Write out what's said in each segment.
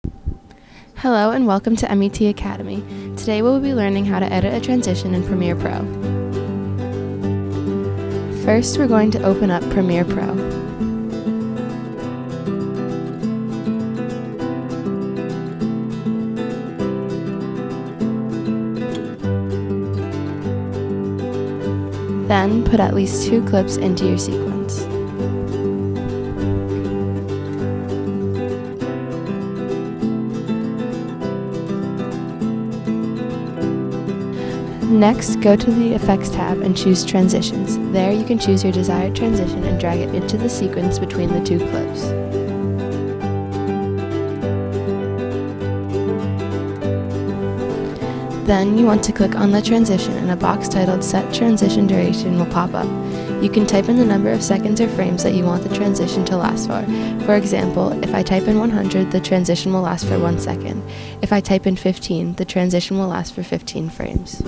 Hello and welcome to MET Academy. Today we'll be learning how to edit a transition in Premiere Pro. First, we're going to open up Premiere Pro. Then, put at least 2 clips into your sequence. Next, go to the Effects tab and choose Transitions. There you can choose your desired transition and drag it into the sequence between the 2 clips. Then you want to click on the transition and a box titled Set Transition Duration will pop up. You can type in the number of seconds or frames that you want the transition to last for. For example, if I type in 100, the transition will last for 1 second. If I type in 15, the transition will last for 15 frames.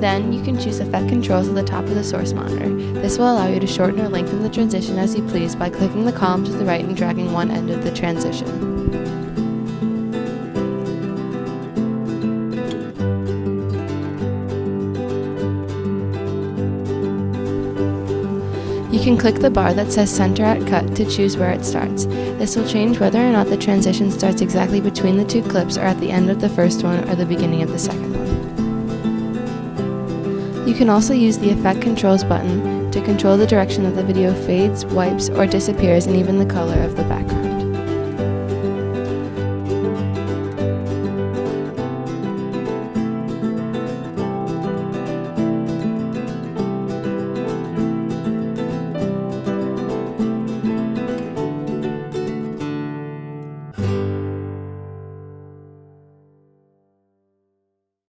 Then you can choose Effect Controls at the top of the source monitor. This will allow you to shorten or lengthen the transition as you please by clicking the column to the right and dragging one end of the transition. You can click the bar that says Center at Cut to choose where it starts. This will change whether or not the transition starts exactly between the 2 clips or at the end of the first one or the beginning of the second one. You can also use the Effect Controls button to control the direction that the video fades, wipes, or disappears, and even the color of the background.